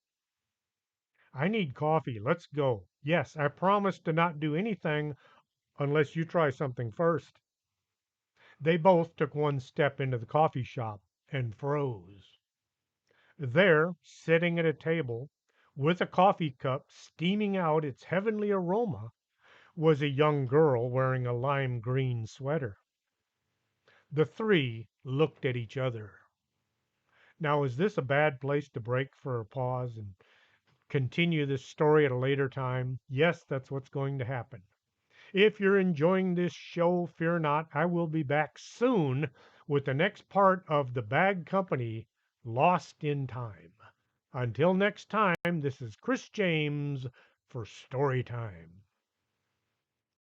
I need coffee. Let's go. Yes, I promise to not do anything unless you try something first. They both took one step into the coffee shop and froze. There, sitting at a table, with a coffee cup steaming out its heavenly aroma, was a young girl wearing a lime green sweater. The three looked at each other. Now, is this a bad place to break for a pause and continue this story at a later time? Yes, that's what's going to happen. If you're enjoying this show, fear not, I will be back soon with the next part of The Bag Company Lost in Time. Until next time, this is Chris James for Storytime.